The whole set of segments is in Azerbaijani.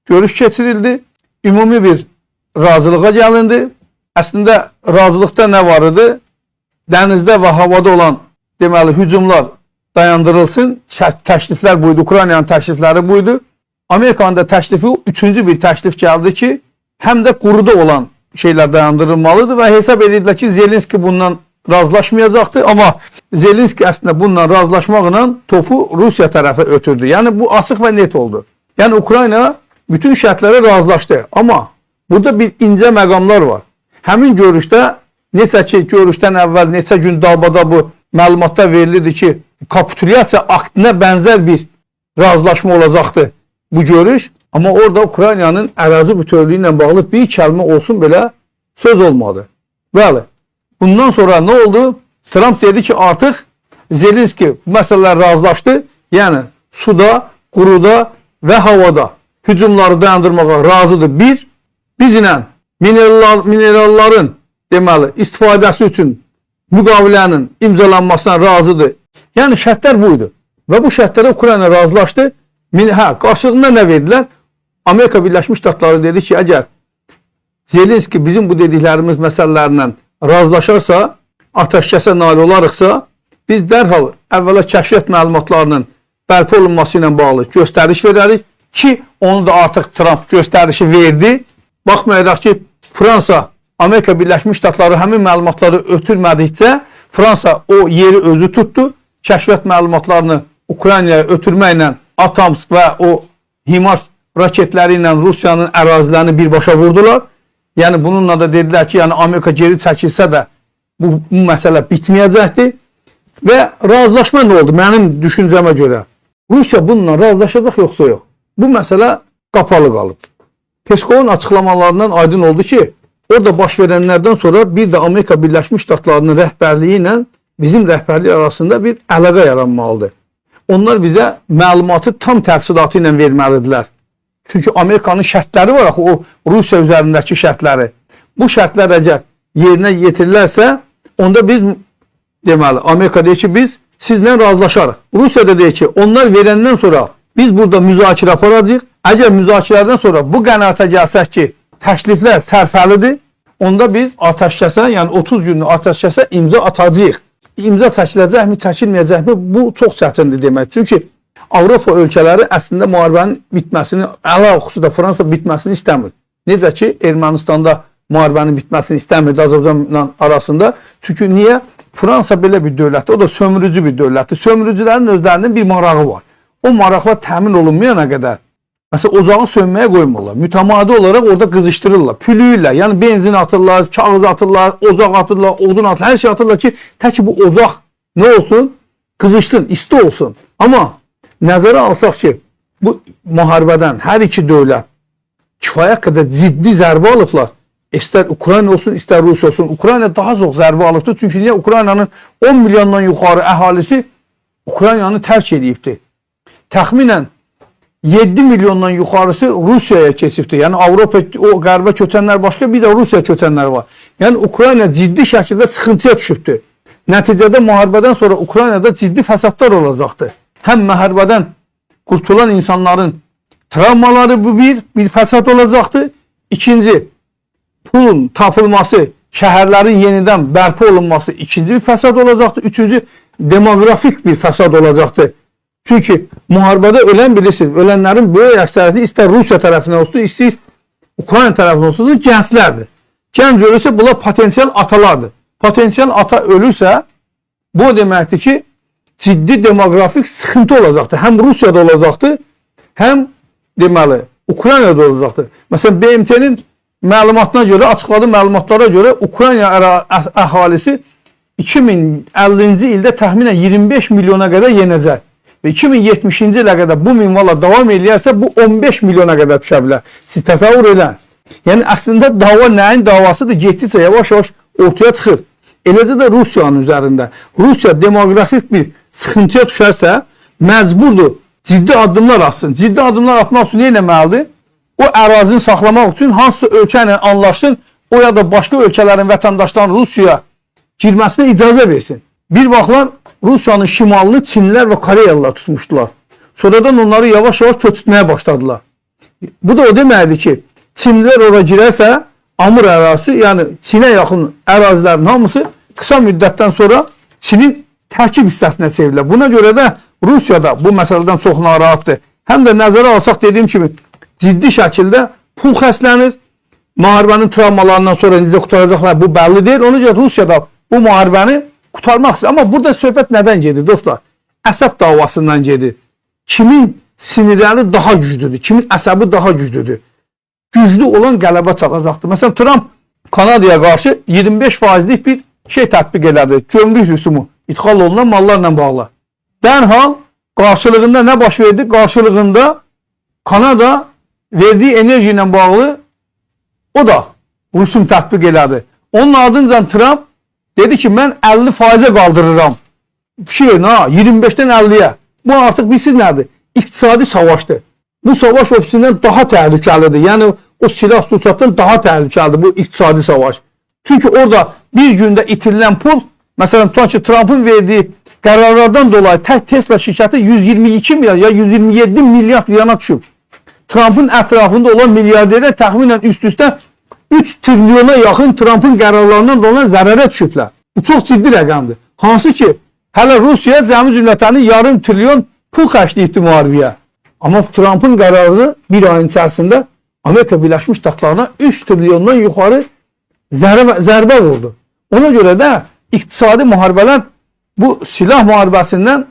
görüş keçirildi. Ümumi bir razılığa gəlindi. Əslində razılıqda nə var idi? Dənizdə və havada olan deməli hücumlar dayandırılsın. Təkliflər buydu. Ukraynanın təklifləri buydu. Amerikanın da təklifi üçüncü bir təklif gəldi ki, həm də quruda olan şeylər dayandırılmalıdır və hesab edirlər ki, Zelenski bundan razılaşmayacaqdır. Amma Zelenski əslində bununla razılaşmaqla topu Rusiya tərəfə ötürdü. Yəni bu açıq və net oldu. Yəni Ukrayna bütün şərtlərə razılaşdı. Amma burada bir incə məqamlar var. Həmin görüşdə, neçə ki, görüşdən əvvəl neçə gün dalbada bu məlumatda verilirdi ki, kapitulyasiya aktinə bənzər bir razılaşma olacaqdı bu görüş. Amma orada Ukraynanın ərazi bütövlüyü ilə bağlı bir kəlmə olsun belə söz olmadı. Bəli, bundan sonra nə oldu? Trump dedi ki, artıq Zelenski bu məsələlər razılaşdı. Yəni, suda, quruda və havada hücumları dayandırmağa razıdır. Bir, bizlə mineralların deməli istifadəsi üçün müqavilənin imzalanmasına razıdır. Yəni şərtlər buydu. Və bu şərtlərə Ukrayna razılaşdı. Qarşılığında nə verdilər? Amerika Birləşmiş Ştatları dedi ki, əgər Zelenski bizim bu dediklərimiz məsələlərlə razılaşarsa, atəşkəsə nail olarıqsa, biz dərhal əvvəla kəşfiyyat məlumatlarının bərpa olunması ilə bağlı göstəriş verərik ki, onu da artıq Trump göstərişi verdi. Baxmayaraq ki, Fransa, Amerika Birləşmiş Ştatları həmin məlumatları ötürmədikcə, Fransa o yeri özü tutdu. Kəşfiyyat məlumatlarını Ukraynaya ötürməklə Atomsk və o HIMARS raketləri ilə Rusiyanın ərazilərini birbaşa vurdular. Yəni bununla da dedilər ki, yəni Amerika geri çəkilsə də bu məsələ bitməyəcəkdir. Və razılaşma nə oldu? Mənim düşüncəmə görə Rusiya bununla razılaşacaq yoxsa yox? Bu məsələ qapalı qalıb. Peskovun açıqlamalarından aydın oldu ki, orada baş verənlərdən sonra bir də Amerika Birləşmiş Ştatlarının rəhbərliyi ilə bizim rəhbərlik arasında bir əlaqə yaranmalıdır. Onlar bizə məlumatı tam təfsilatı ilə verməlidirlər. Çünki Amerikanın şərtləri var axı, o Rusiya üzərindəki şərtləri. Bu şərtlər əgər yerinə yetirilərsə, onda biz deməli, Amerika deyir ki, biz sizlə razılaşarıq. Rusiya da deyir ki, onlar verəndən sonra biz burada müzakirə aparacağıq. Əgər müzakirədən sonra bu qənaətə gəlsək ki, təkliflər sərfəlidir, onda biz atəşkəsə, yəni 30 günlük atəşkəsə imza atacağıq. İmza çəkiləcəkmi, çəkilməyəcəkmi? Bu çox çətindir demək. Çünki Avropa ölkələri əslində müharibənin bitməsini, xüsusilə Fransa bitməsini istəmir. Necə ki, Ermənistanda müharibənin bitməsini istəmirdi Azərbaycanla arasında. Çünki niyə? Fransa belə bir dövlətdir, o da sömürücü bir dövlətdir. Sömürücülərin özlərinin bir marağı var. O maraqlar təmin olunmayana qədər, məsələn, ocağı sönməyə qoymurlar. Mütəmadi olaraq orada qızışdırırlar, pülüyürlər. Yəni benzin atırlar, kağız atırlar, ocaq atırlar, odun atırlar, hər şey atırlar ki, tək bu ocaq nə olsun? Qızışsın, isti olsun. Amma nəzərə alsaq ki, bu müharibədən hər iki dövlət kifayət qədər ciddi zərbə alıblar. İstər Ukrayna olsun, istər Rusiya olsun. Ukrayna daha çox zərbə alıbdır. Çünki niyə? Ukraynanın 10 milyondan yuxarı əhalisi Ukraynanı tərk edibdir. Təxminən 7 milyondan yuxarısı Rusiyaya keçibdir. Yəni Avropa, o qərbə köçənlər başqa, bir də Rusiya köçənlər var. Yəni Ukrayna ciddi şəkildə sıxıntıya düşübdür. Nəticədə müharibədən sonra Ukraynada ciddi fəsadlar olacaqdır. Həm müharibədən qurtulan insanların travmaları bu bir fəsad olacaqdır. İkinci, pulun tapılması, şəhərlərin yenidən bərpa olunması ikinci bir fəsad olacaqdır. Üçüncü, demografik bir fəsad olacaqdır. Çünki müharibədə ölən bilirsiniz, ölənlərin böyük əksəriyyəti istər Rusiya tərəfindən olsun, istər Ukrayna tərəfindən olsun, gənclərdir. Gənc ölürsə, bunlar potensial atalardır. Potensial ata ölürsə, bu deməkdir ki, ciddi demografik sıxıntı olacaqdır. Həm Rusiyada olacaqdır, həm deməli, Ukraynada olacaqdır. Məsələn, BMT-nin məlumatına görə, açıqladığı məlumatlara görə Ukrayna əhalisi 2050-ci ildə təxminən 25 milyona qədər yenəcək. Və 2070-ci ilə qədər bu minvalla davam eləyərsə, bu 15 milyona qədər düşə bilər. Siz təsəvvür edin. Yəni, əslində dava nəyin davasıdır? Getdikcə yavaş-yavaş ortaya çıxır. Eləcə də Rusiyanın üzərində. Rusiya demografik bir sıxıntıya düşərsə, məcburdur ciddi addımlar atsın. Ciddi addımlar atmaq üçün nə eləməlidir? O ərazini saxlamaq üçün hansısa ölkə ilə anlaşsın, o ya da başqa ölkələrin vətəndaşlarının Rusiyaya girməsinə icazə versin. Bir vaxtlar Rusiyanın şimalını Çinlilər və Koreyalılar tutmuşdular. Sonradan onları yavaş-yavaş köçürtməyə başladılar. Bu da o deməkdir ki, Çinlilər ora girərsə, Amur ərazisi, yəni Çinə yaxın ərazilərin hamısı qısa müddətdən sonra Çinin tərkib hissəsinə çevrilir. Buna görə də Rusiyada bu məsələdən çox narahatdır. Həm də nəzərə alsaq dediyim kimi ciddi şəkildə pul xərclənir. Müharibənin travmalarından sonra necə qutaracaqlar bu bəlli deyil. Ona görə Rusiyada bu müharibəni qutarmaq istəyir. Amma burada söhbət nədən gedir dostlar? Əsəb davasından gedir. Kimin sinirləri daha güclüdür? Kimin əsəbi daha güclüdür? Güclü olan qələbə çalacaqdır. Məsələn, Trump Kanadaya qarşı 25%lik bir şey tətbiq elədi. Gömrük rüsumu idxal olunan mallarla bağlı. Dərhal qarşılığında nə baş verdi? Qarşılığında Kanada verdiyi enerji ilə bağlı o da rüsum tətbiq elədi. Onun ardınca Trump dedi ki, mən 50%'e qaldırıram. 25'ten 50'ye. Bu artıq bilirsiniz nədir? İqtisadi savaşdır. Bu savaş ofisindən daha təhlükəlidir. Yəni o silah sursatdan daha təhlükəlidir bu iqtisadi savaş. Çünki orada bir gündə itirilən pul, məsələn, tutaq ki, Trump'ın verdiyi qərarlardan dolayı Tesla şirkəti 122 milyar ya 127 milyard yana düşüb. Trump'ın ətrafında olan milyarderlər təxminən üst-üstə 3 trilyona yaxın Trump'ın qərarlarından dolayı zərərə düşüblər. Bu çox ciddi rəqamdır. Hansı ki, hələ Rusiya cəmi cümlətəni yarım trilyon pul xərcləyibdi müharibəyə. Amma Trump'ın qərarı bir ayın içərisində Amerika Birləşmiş Ştatlarına 3 trilyondan yuxarı zərbə vurdu. Ona görə də iqtisadi müharibələr bu silah müharibəsindən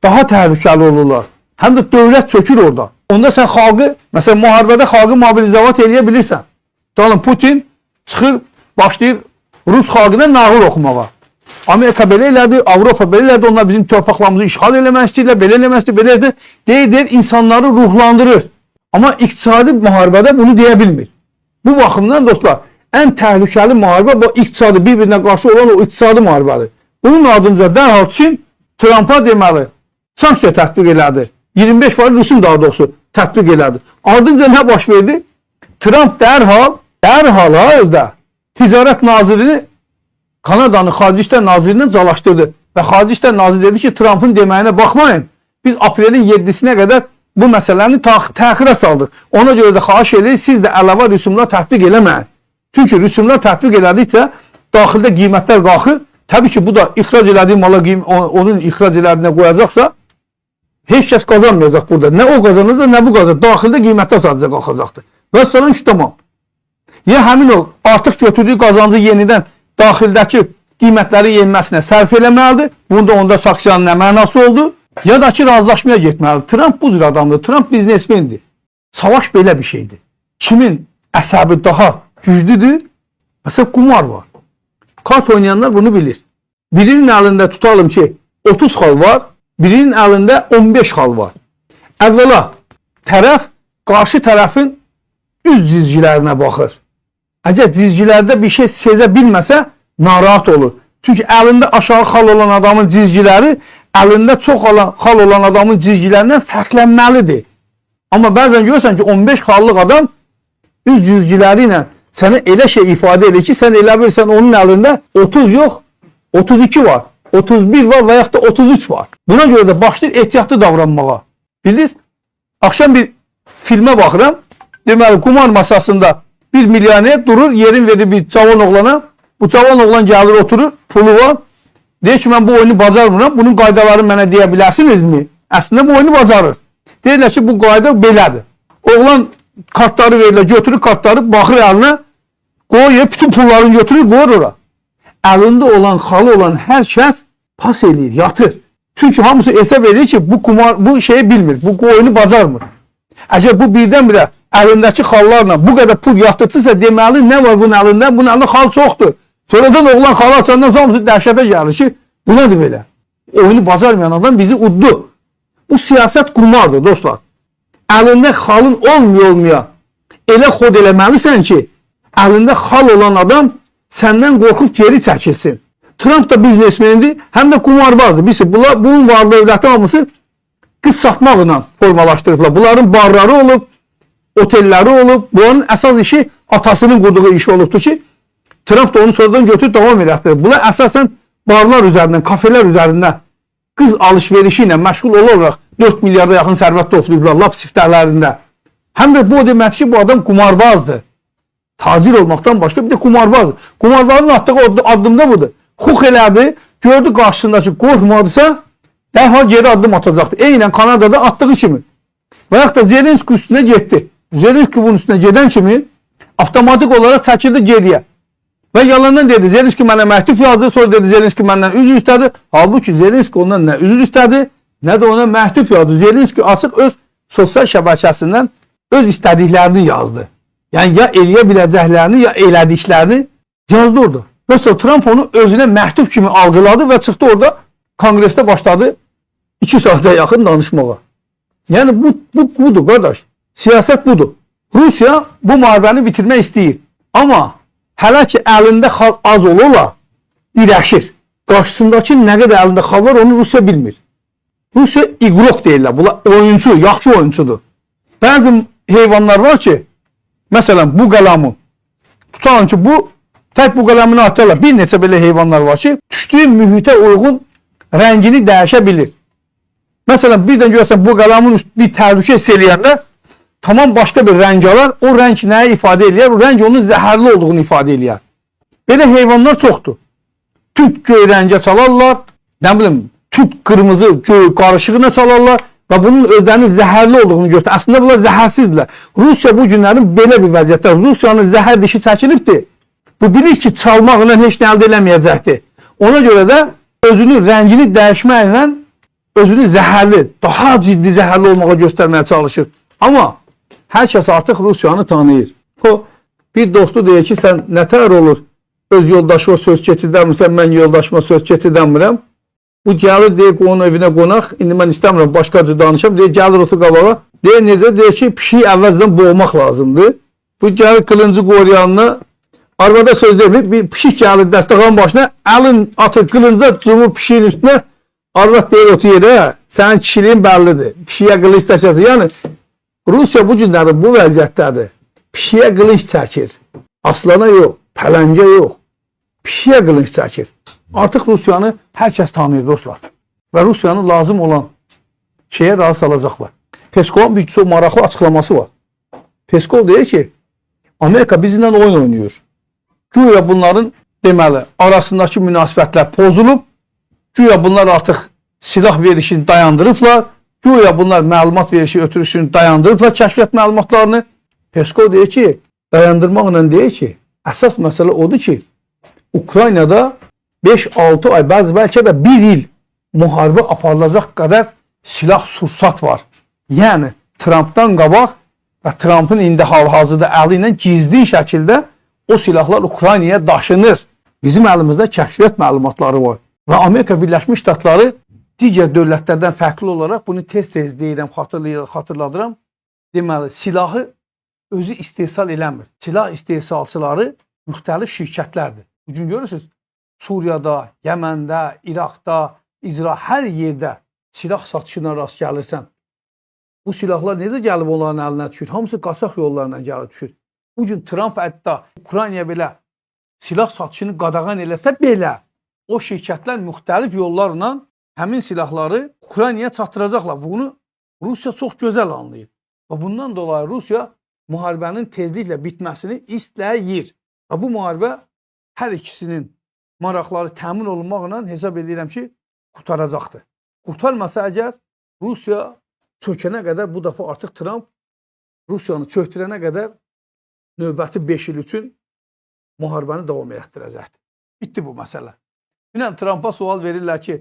daha təhlükəli olurlar. Həm də dövlət çökür orada. Onda sən xalqı, məsələn, müharibədə xalqı mobilizavat eləyə bilirsən. Putin çıxır, başlayır Rus xalqına nağıl oxumağa. Amerika belə elədi, Avropa belə elədi, onlar bizim torpaqlarımızı işğal eləmək istəyirlər, belə eləmək istəyirlər, belə edir. Deyir, insanları ruhlandırır. Amma iqtisadi müharibədə bunu deyə bilmir. Bu baxımdan dostlar, ən təhlükəli müharibə bu iqtisadi bir-birinə qarşı olan o iqtisadi müharibədir. Bunun ardınca dərhal Çin Trump'a deməli sanksiya tətbiq elədi. 25% rüsum daha doğrusu tətbiq elədi. Ardınca nə baş verdi? Trump dərhal özdə ticarət nazirini Kanadanın Xarici İşlər Nazirindən calaşdırdı. Və Xarici İşlər Naziri dedi ki, Trump'ın deməyinə baxmayın. Biz aprelin 7-sinə qədər bu məsələni təxirə saldıq. Ona görə də xahiş edirik, siz də əlavə rüsumlar tətbiq eləməyin. Çünki rüsumlar tətbiq elədikcə daxildə qiymətlər qalxır. Təbii ki, bu da ixrac elədiyi mala onun ixrac elədiyinə qoyacaqsa heç kəs qazanmayacaq burada. Nə o qazanacaq, nə bu qazanacaq. Daxildə qiymətlər sadəcə qalxacaqdır. Və sonra iş tamam. Ya həmin o artıq götürdüyü qazancı yenidən daxildəki qiymətləri yenməsinə sərf eləməlidir. Bunda onda sanksiyanın nə mənası oldu? Ya da ki, razılaşmaya getməlidir. Trump bu cür adamdır. Trump biznesmendir. Savaş belə bir şeydir. Kimin əsəbi daha güclüdür? Məsələn, qumar var. Kart oynayanlar bunu bilir. Birinin əlində tutalım ki, 30 xal var, birinin əlində 15 xal var. Əvvəla tərəf qarşı tərəfin üz cizgilərinə baxır. Əgər cizgilərdə bir şey sezə bilməsə, narahat olur. Çünki əlində aşağı xal olan adamın cizgiləri, əlində çox xal olan adamın cizgilərindən fərqlənməlidir. Amma bəzən görürsən ki, 15 xallıq adam üz cizgiləri ilə sənə elə şey ifadə edir ki, sən elə bilirsən onun əlində 30 yox, 32 var, 31 var və yaxud da 33 var. Buna görə də başlayır ehtiyatlı davranmağa. Bildiniz, axşam bir filmə baxıram, deməli, qumar masasında bir milyoner durur, yerin verir bir cavan oğlana, bu cavan oğlan gəlir oturur, pulu var, deyir ki, mən bu oyunu bacarmıram, bunun qaydalarını mənə deyə bilərsinizmi? Əslində bu oyunu bacarır. Deyirlər ki, bu qayda belədir. Oğlan kartları verirlər, götürür kartları, baxır əlinə, qoyur, bütün pullarını götürür, qoyur ora. Əlində olan, xalı olan hər kəs pas eləyir, yatır. Çünki hamısı hesab edir ki, bu şeyi bilmir, bu oyunu bacarmır. Əgər bu birdən-birə əlindəki xallarla bu qədər pul yatırdısa, deməli, nə var bunun əlində? Bunun əlində xal çoxdur. Sonradan oğlan xalı açandan hamısı dəhşətə gəlir ki, bu nədir belə? Oyunu bacarmayan adam bizi uddu. Bu siyasət qumardır, dostlar. Əlində xalın olmaya elə xod eləməlisən ki, əlində xal olan adam səndən qorxub geri çəkilsin. Trump da biznesmenidir, həm də qumarbazdır. Bunun var dövləti hamısı qız satmaqla formalaşdırıblar. Bunların barları olub, otelləri olub. Bunun əsas işi atasının qurduğu işi olubdur ki, Trump da onu sonradan götürüb davam edəkdir. Bunlar əsasən barlar üzərindən, kafelər üzərindən qız alışverişi ilə məşğul olaraq 4 milyarda yaxın sərvət toplayıblar, lap siftərlərində. Həm də bu o deməkdir ki, bu adam qumarbazdır. Tacir olmaqdan başqa bir de qumarbazdır. Qumarbazın atdığı addımda budur. Xux elədi, gördü qarşısındakı qorxmadısa, dərhal geri addım atacaqdı. Eynən Kanadada atdığı kimi. Və yaxud da Zelenski üstünə getdi. Zelenski bunun üstünə gedən kimi avtomatik olaraq çəkildi geriyə. Və yalandan dedi, Zelenski mənə məktub yazdı, sonra dedi Zelenski məndən üzr istədi. Halbuki Zelenski ondan nə üzr istədi, nə də ona məktub yazdı. Zelenski açıq öz sosial şəbəkəsindən öz istədiklərini yazdı. Yəni ya eləyə biləcəklərini, ya elədiklərini yazdı orada. Və sonra Trump onu özünə məktub kimi algıladı və çıxdı orada konqresdə başladı 2 saata yaxın danışmağa. Yəni budur qardaş. Siyasət budur. Rusiya bu müharibəni bitirmək istəyir. Amma hələ ki əlində xal az ola dirəşir. Qarşısındakı nə qədər əlində xal var onu Rusiya bilmir. Rusiya iqroq deyirlər. Bunlar oyuncu, yaxşı oyuncudur. Bəzi heyvanlar var ki, məsələn bu qələmi tutalım ki bu tək bu qələmini atırlar. Bir neçə belə heyvanlar var ki, düşdüyü mühitə uyğun rəngini dəyişə bilir. Məsələn birdən görürsən bu qələmin bir təhlükə hiss eləyəndə tamam başqa bir rəng alar. O rəng nəyi ifadə eləyər? O rəng onun zəhərli olduğunu ifadə eləyər. Belə heyvanlar çoxdur. Tüt göy rəngə çalarlar. Nə bilim, tüt qırmızı göy qarışığına çalarlar və bunun özlərinin zəhərli olduğunu göstərir. Əslində bunlar zəhərsizdirlər. Rusiya bu günlərin belə bir vəziyyətdə. Rusiyanın zəhər dişi çəkilibdir. Bu bilir ki, çalmaqla heç nə əldə eləməyəcəkdir. Ona görə də özünün rəngini dəyişməklə özünü zəhərli, daha ciddi zəhərli olmağa göstərməyə çalışır. Amma hər kəs artıq Rusiyanı tanıyır. O bir dostu deyir ki, sən nətər olur öz yoldaşıma söz keçirdəmirsən, mən yoldaşıma söz keçirdəmirəm. Bu gəlir, deyir ki, onun evinə qonaq, indi mən istəmirəm başqa cür danışam, deyir, gəlir otur qabağa. Deyir, necə? Deyir ki, pişiyi əvvəlcədən boğmaq lazımdır. Bu gəlir qılıncı qoruyanına, arvada söz deyir, bir pişik gəlir dəstəxanın başına, əlin atır qılınca, cumur pişiyin üstünə, arvad deyir, otur yerə, sənin kişiliyin bəllidir, pişiyə qılınc təşəsi. Yəni, Rusiya bu günləri bu vəziyyətdədir. Pişiyə qılınc çəkir. Aslana yox, pələncə yox. Pişiyə qılınc çəkir. Artıq Rusiyanı hər kəs tanıyır dostlar. Və Rusiyanın lazım olan şeyə razı salacaqlar. Peskovun bir çox maraqlı açıqlaması var. Peskov deyir ki, Amerika bizimlə oyun oynayır. Güya bunların deməli arasındakı münasibətlər pozulub. Güya bunlar artıq silah verişini dayandırıblar. Güya bunlar məlumat verişi ötürüşünü dayandırıblar, kəşfiyyat məlumatlarını. Peskov deyir ki, dayandırmaqla deyir ki, əsas məsələ odur ki, Ukraynada 5-6 ay, bəlkə də 1 il müharibə aparılacaq qədər silah sursat var. Yəni, Trumpdan qabaq və Trumpın indi hal-hazırda əli ilə gizli şəkildə o silahlar Ukraynaya daşınır. Bizim əlimizdə kəşfiyyat məlumatları var. Və Amerika Birləşmiş Ştatları digər dövlətlərdən fərqli olaraq, bunu tez-tez deyirəm, xatırladıram. Deməli, silahı özü istehsal eləmir. Silah istehsalçıları müxtəlif şirkətlərdir. Bugün görürsünüz, Suriyada, Yəməndə, İraqda, İcra, hər yerdə silah satışına rast gəlirsən. Bu silahlar necə gəlib onların əlinə düşür? Hamısı qaçaq yollarına gəlib düşür. Bugün Trump hətta Ukraynaya belə silah satışını qadağan eləsə belə, o şirkətlər müxtəlif yollarla həmin silahları Ukraynaya çatdıracaqlar. Bunu Rusiya çox gözəl anlayır. Və bundan dolayı Rusiya müharibənin tezliklə bitməsini istəyir. Və bu müharibə hər ikisinin maraqları təmin olunmaqla hesab edirəm ki, qurtaracaqdır. Qurtarmasa əgər Rusiya çökənə qədər bu dəfə artıq Trump Rusiyanı çöktürənə qədər növbəti 5 il üçün müharibəni davam etdirəcəkdir. Bitdi bu məsələ. Dünən Trumpa sual verirlər ki,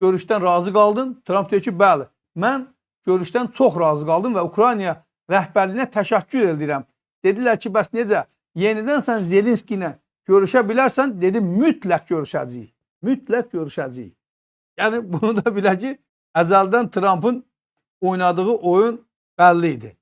görüşdən razı qaldın? Trump deyir ki, bəli, mən görüşdən çox razı qaldım və Ukrayna rəhbərliyinə təşəkkür edirəm. Dedilər ki, bəs necə? Yenidən sən Zelenski ilə görüşə bilərsən? Dedi, mütləq görüşəcəyik. Mütləq görüşəcəyik. Yəni, bunu da bilək ki, əzəldən Trumpın oynadığı oyun bəlli idi.